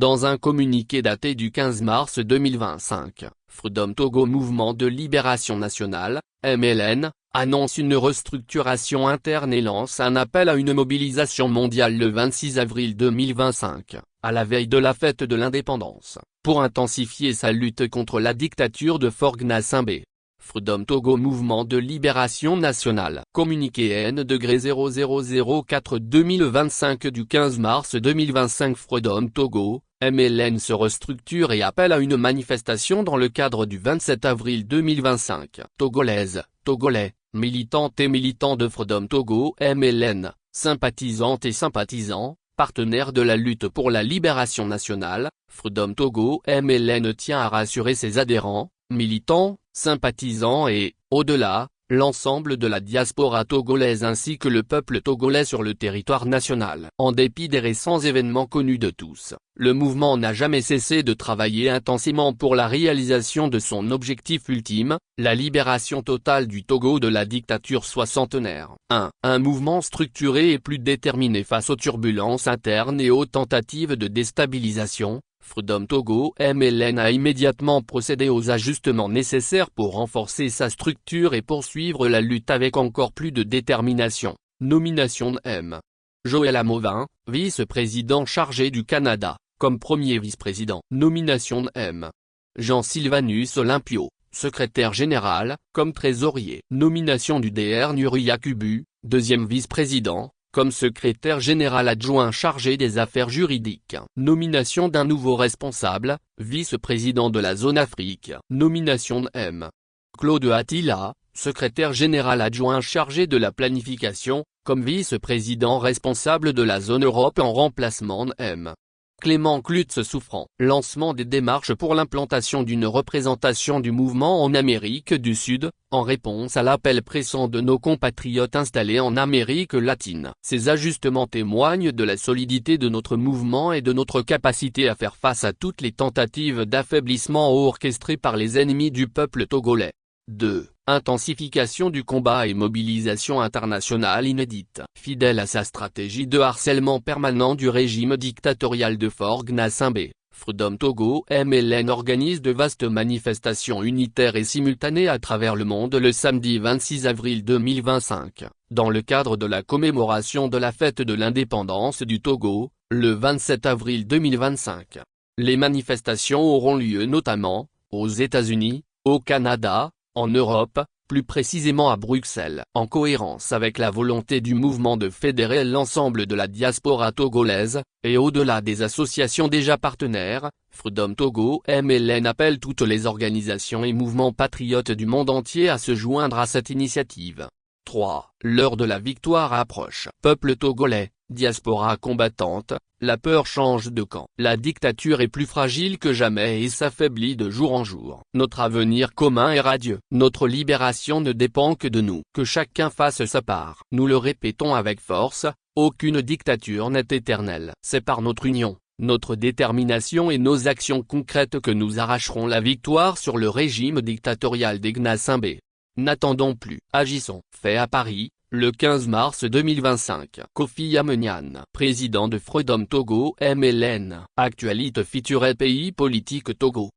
Dans un communiqué daté du 15 mars 2025, Freedom Togo Mouvement de Libération Nationale, MLN, annonce une restructuration interne et lance un appel à une mobilisation mondiale le 26 avril 2025, à la veille de la fête de l'indépendance, pour intensifier sa lutte contre la dictature de Faure Gnassingbé. Freedom Togo Mouvement de Libération Nationale. Communiqué N-0004-2025 du 15 mars 2025. Freedom Togo, MLN se restructure et appelle à une manifestation dans le cadre du 27 avril 2025. Togolaises, Togolais, militantes et militants de Freedom Togo MLN, sympathisantes et sympathisants, partenaires de la lutte pour la libération nationale, Freedom Togo MLN tient à rassurer ses adhérents, militants, sympathisants et, au-delà, l'ensemble de la diaspora togolaise ainsi que le peuple togolais sur le territoire national. En dépit des récents événements connus de tous, le mouvement n'a jamais cessé de travailler intensément pour la réalisation de son objectif ultime, la libération totale du Togo de la dictature soixantenaire. Un mouvement structuré et plus déterminé face aux turbulences internes et aux tentatives de déstabilisation. Freedom Togo MLN a immédiatement procédé aux ajustements nécessaires pour renforcer sa structure et poursuivre la lutte avec encore plus de détermination. Nomination de M. Joël Amovin, vice-président chargé du Canada, comme premier vice-président. Nomination de M. Jean Sylvanus Olympio, secrétaire général, comme trésorier. Nomination du Dr Nuri Yakubu, deuxième vice-président, comme secrétaire général adjoint chargé des affaires juridiques. Nomination d'un nouveau responsable, vice-président de la zone Afrique. Nomination de M. Claude Attila, secrétaire général adjoint chargé de la planification, comme vice-président responsable de la zone Europe en remplacement de M. Clément Klutz Souffrant. Lancement des démarches pour l'implantation d'une représentation du mouvement en Amérique du Sud, en réponse à l'appel pressant de nos compatriotes installés en Amérique latine. Ces ajustements témoignent de la solidité de notre mouvement et de notre capacité à faire face à toutes les tentatives d'affaiblissement orchestrées par les ennemis du peuple togolais. 2. Intensification du combat et mobilisation internationale inédite. Fidèle à sa stratégie de harcèlement permanent du régime dictatorial de Faure Gnassingbé, Freedom Togo MLN organise de vastes manifestations unitaires et simultanées à travers le monde le samedi 26 avril 2025, dans le cadre de la commémoration de la fête de l'indépendance du Togo, le 27 avril 2025. Les manifestations auront lieu notamment, aux États-Unis, au Canada, en Europe, plus précisément à Bruxelles. En cohérence avec la volonté du mouvement de fédérer l'ensemble de la diaspora togolaise, et au-delà des associations déjà partenaires, Freedom Togo MLN appelle toutes les organisations et mouvements patriotes du monde entier à se joindre à cette initiative. 3. L'heure de la victoire approche. Peuple togolais, diaspora combattante, la peur change de camp. La dictature est plus fragile que jamais et s'affaiblit de jour en jour. Notre avenir commun est radieux. Notre libération ne dépend que de nous. Que chacun fasse sa part. Nous le répétons avec force, aucune dictature n'est éternelle. C'est par notre union, notre détermination et nos actions concrètes que nous arracherons la victoire sur le régime dictatorial des Gnassingbé. N'attendons plus. Agissons. Fait à Paris, le 15 mars 2025. Kofi Amenian, président de Freedom Togo MLN. Actualité feature pays politique Togo.